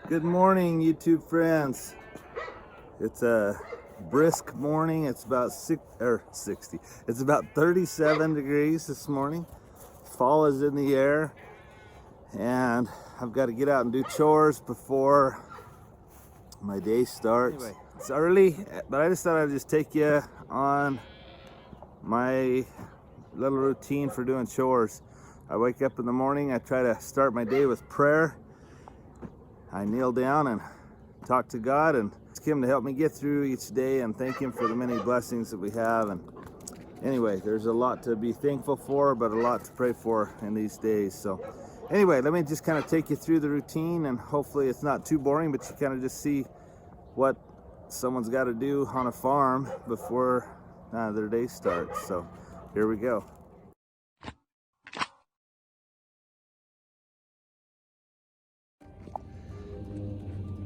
Good morning, YouTube friends. It's a brisk morning. It's about 60. It's about 37 degrees this morning. Fall is in the air, and I've got to get out and do chores before my day starts. Anyway, it's early, but I just thought I'd just take you on my little routine for doing chores. I wake up in the morning. I try to start my day with prayer. I kneel down and talk to God and ask Him to help me get through each day and thank Him for the many blessings that we have. And anyway, there's a lot to be thankful for, but a lot to pray for in these days. So anyway, let me just kind of take you through the routine, and hopefully it's not too boring, but you kind of just see what someone's got to do on a farm before their day starts. So here we go.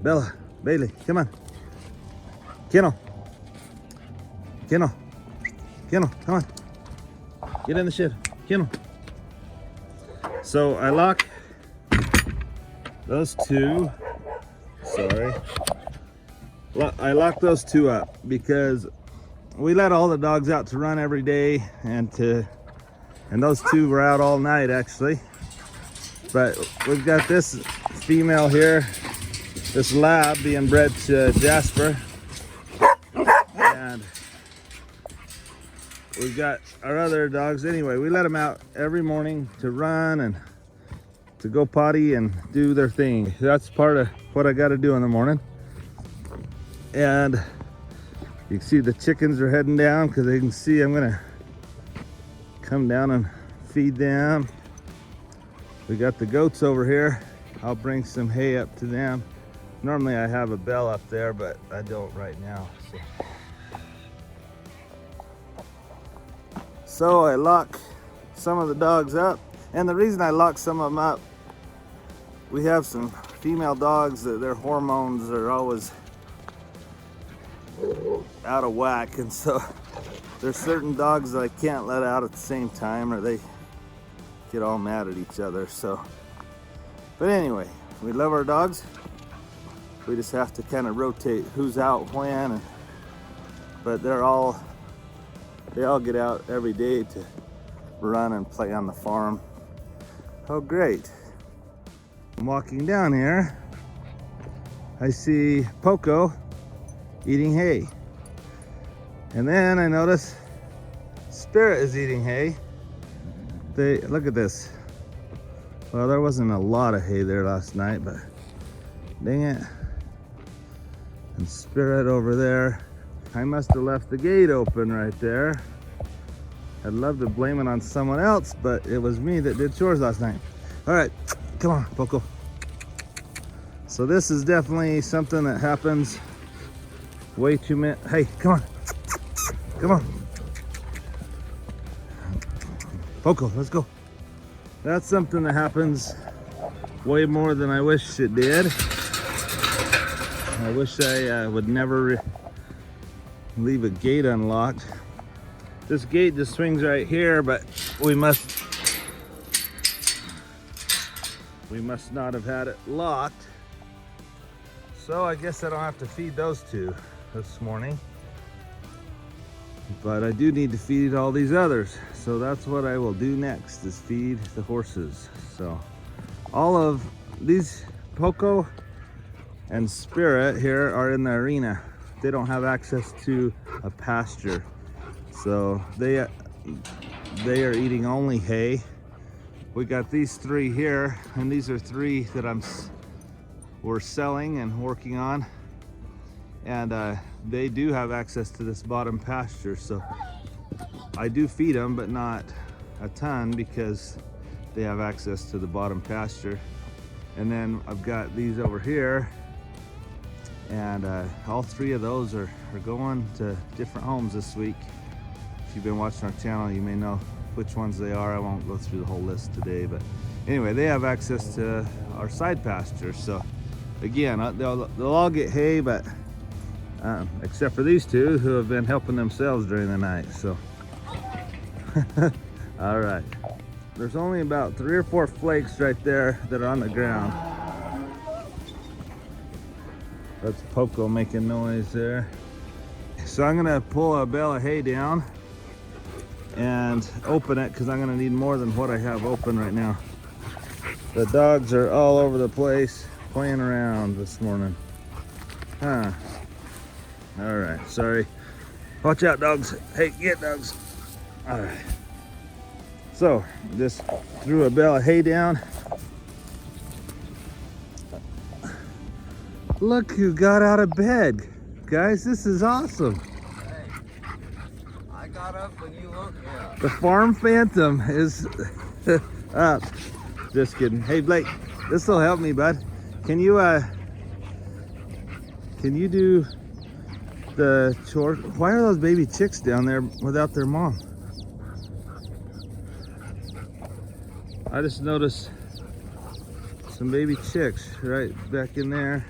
Bella, Bailey, come on. Kennel, come on. Get in the shed, Kennel. So I lock those two. I lock those two up because we let all the dogs out to run every day, and those two were out all night actually. But we've got this female here, this lab being bred to Jasper, and we've got our other dogs. Anyway, we let them out every morning to run and to go potty and do their thing. That's part of what I got to do in the morning. And you can see the chickens are heading down because they can see I'm gonna come down and feed them. We got the goats over here. I'll bring some hay up to them. Normally I have a bell up there, but I don't right now. So I lock some of the dogs up, and the reason I lock some of them up, we have some female dogs that their hormones are always out of whack, and so there's certain dogs that I can't let out at the same time or they get all mad at each other. So, but anyway, we love our dogs. We just have to kind of rotate who's out when, but they all get out every day to run and play on the farm. Oh, great. I'm walking down here. I see Poco eating hay. And then I notice Spirit is eating hay. Look at this. Well, there wasn't a lot of hay there last night, but dang it. And Spirit over there. I must have left the gate open right there. I'd love to blame it on someone else, but it was me that did chores last night. All right, come on, Poco. So this is definitely something that happens way too many. Hey, come on. Come on. Poco, let's go. That's something that happens way more than I wish it did. I wish I would never leave a gate unlocked. This gate just swings right here, but we must not have had it locked. So I guess I don't have to feed those two this morning. But I do need to feed all these others. So that's what I will do next, is feed the horses. So all of these, Poco and Spirit here, are in the arena. They don't have access to a pasture. So they are eating only hay. We got these three here, and these are three that we're selling and working on. And they do have access to this bottom pasture. So I do feed them, but not a ton because they have access to the bottom pasture. And then I've got these over here, and all three of those are going to different homes this week. If you've been watching our channel, you may know which ones they are. I won't go through the whole list today, but anyway, they have access to our side pasture. So again, they'll all get hay, but except for these two who have been helping themselves during the night. So all right, there's only about 3 or 4 flakes right there that are on the ground. That's Poco making noise there. So I'm gonna pull a bale of hay down and open it because I'm gonna need more than what I have open right now. The dogs are all over the place playing around this morning. Huh. All right, sorry. Watch out, dogs. Hey, get dogs. All right. So just threw a bale of hay down. Look who got out of bed. Guys, this is awesome. Hey, I got up when you woke me up. The farm phantom is up. Just kidding. Hey Blake, this will help me, bud. Can you do the chore? Why are those baby chicks down there without their mom? I just noticed some baby chicks right back in there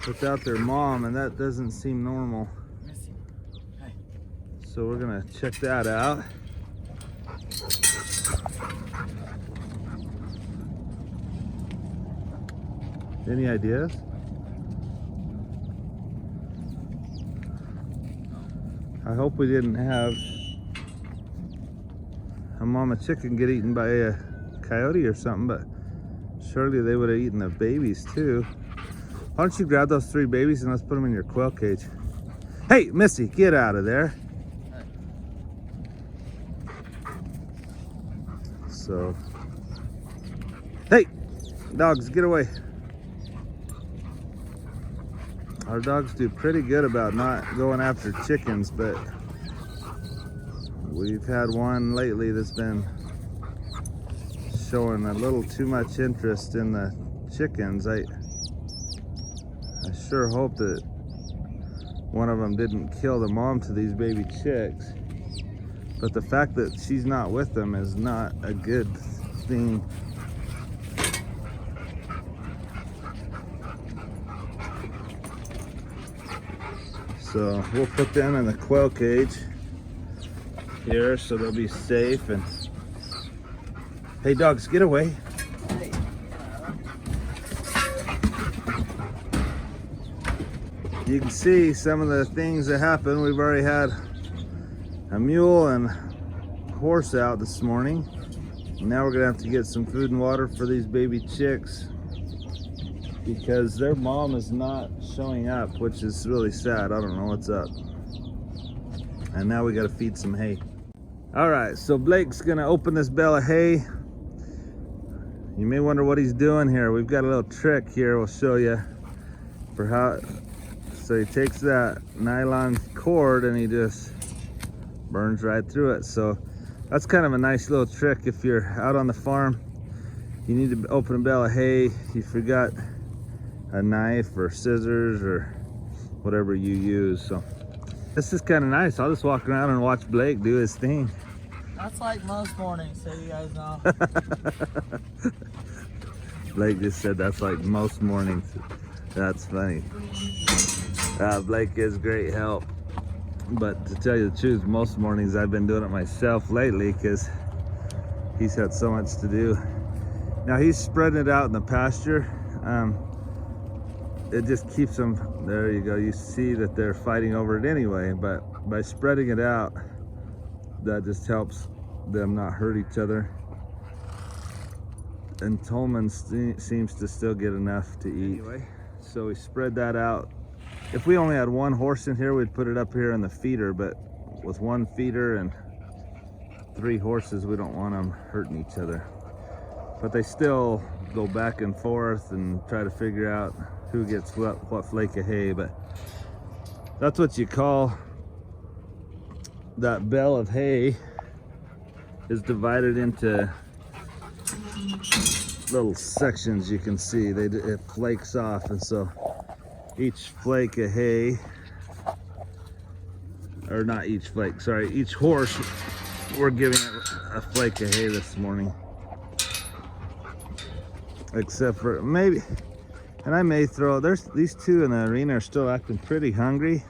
without their mom, and that doesn't seem normal. Hey. So we're gonna check that out. Any ideas? I hope we didn't have a mama chicken get eaten by a coyote or something, but surely they would have eaten the babies too. Why don't you grab those 3 babies and let's put them in your quail cage. Hey, Missy, get out of there. So, hey, dogs, get away. Our dogs do pretty good about not going after chickens, but we've had one lately that's been showing a little too much interest in the chickens. I sure hope that one of them didn't kill the mom to these baby chicks, but the fact that she's not with them is not a good thing. So we'll put them in the quail cage here so they'll be safe. And hey dogs, get away. You can see some of the things that happened. We've already had a mule and horse out this morning. Now we're gonna have to get some food and water for these baby chicks because their mom is not showing up, which is really sad. I don't know what's up. And now we gotta feed some hay. All right, so Blake's gonna open this bale of hay. You may wonder what he's doing here. We've got a little trick here we'll show you for how. So he takes that nylon cord and he just burns right through it. So that's kind of a nice little trick if you're out on the farm. You need to open a bale of hay. You forgot a knife or scissors or whatever you use. So this is kind of nice. I'll just walk around and watch Blake do his thing. That's like most mornings, so you guys know. Blake just said that's like most mornings. That's funny. Blake is great help. But to tell you the truth, most mornings I've been doing it myself lately because he's had so much to do. Now he's spreading it out in the pasture. It just keeps them, there you go. You see that they're fighting over it anyway, but by spreading it out, that just helps them not hurt each other. And Tolman seems to still get enough to eat. Anyway, so we spread that out. If we only had one horse in here, we'd put it up here in the feeder, but with one feeder and 3 horses, we don't want them hurting each other. But they still go back and forth and try to figure out who gets what flake of hay. But that's what you call that bale of hay is divided into little sections. You can see it flakes off, and so each flake of hay, or not each flake, sorry, each horse, we're giving it a flake of hay this morning. Except for maybe, and I may throw, there's these 2 in the arena are still acting pretty hungry,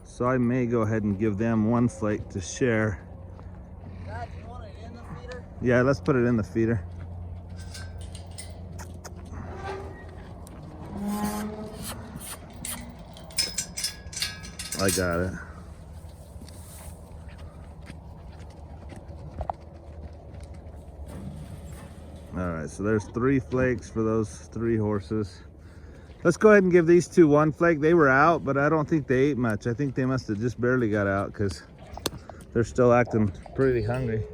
so I may go ahead and give them 1 flake to share. Dad, do you want it in the feeder? Yeah, let's put it in the feeder. I got it. All right, so there's 3 flakes for those 3 horses. Let's go ahead and give these 2 1 flake. They were out, but I don't think they ate much. I think they must have just barely got out because they're still acting pretty hungry.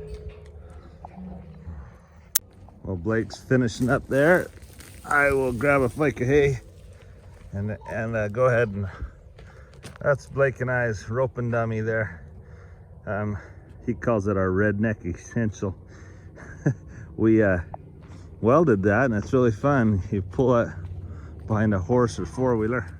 Well, Blake's finishing up there. I will grab a flake of hay and go ahead and that's Blake and I's roping dummy there. He calls it our redneck essential. We welded that and it's really fun. You pull it behind a horse or 4-wheeler.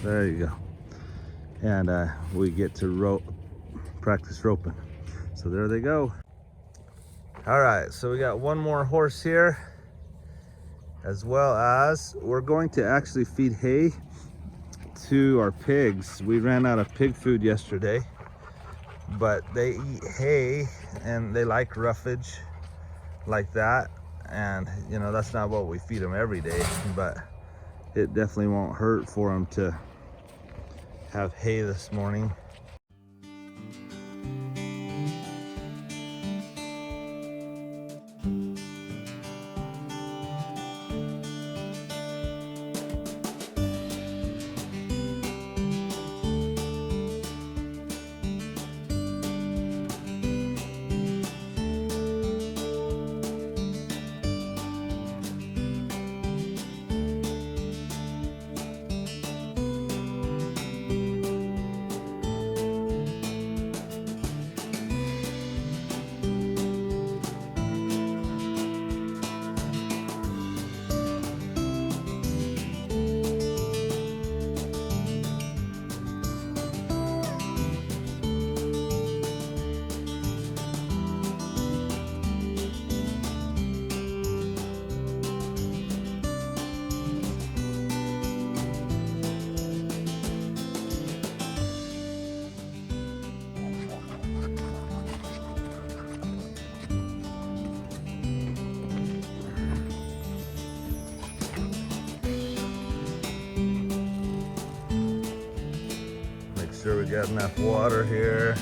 There you go. And we get to practice roping. So there they go. All right, so we got one more horse here, as well as we're going to actually feed hay to our pigs. We ran out of pig food yesterday, but they eat hay and they like roughage like that. And you know, that's not what we feed them every day, but it definitely won't hurt for them to have hay this morning. Sure we got enough water here.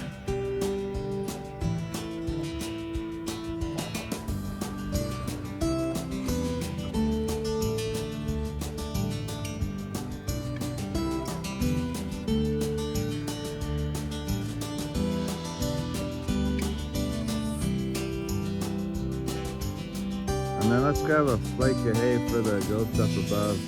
And then let's grab a flake of hay for the goats up above.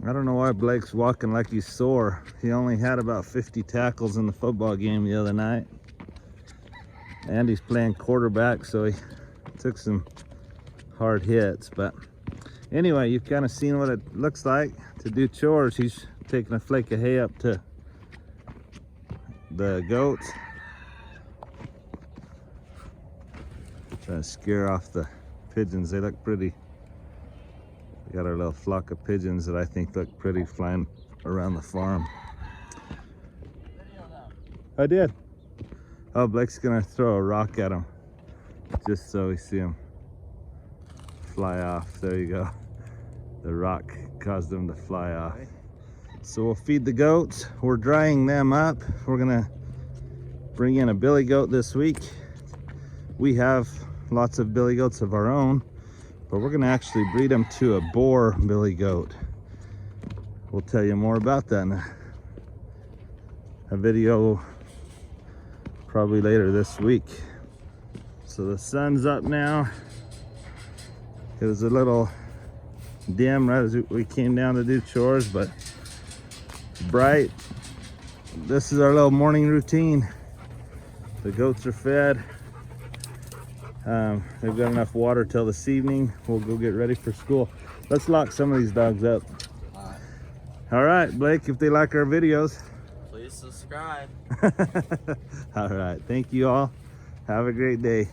I don't know why Blake's walking like he's sore. He only had about 50 tackles in the football game the other night. And he's playing quarterback, so he took some hard hits. But anyway, you've kind of seen what it looks like to do chores. He's taking a flake of hay up to the goats. Trying to scare off the pigeons. They look pretty. We got our little flock of pigeons that I think look pretty flying around the farm. I did. Oh, Blake's gonna throw a rock at him just so we see him fly off. There you go. The rock caused them to fly off. So we'll feed the goats. We're drying them up. We're gonna bring in a billy goat this week. We have lots of billy goats of our own, but we're gonna actually breed them to a boar billy goat. We'll tell you more about that in a video probably later this week. So the sun's up now. It was a little dim right as we came down to do chores, but bright. This is our little morning routine. The goats are fed. They've got enough water till this evening. We'll go get ready for school. Let's lock some of these dogs up. All right, Blake, if they like our videos, please subscribe. all right, thank you all. Have a great day.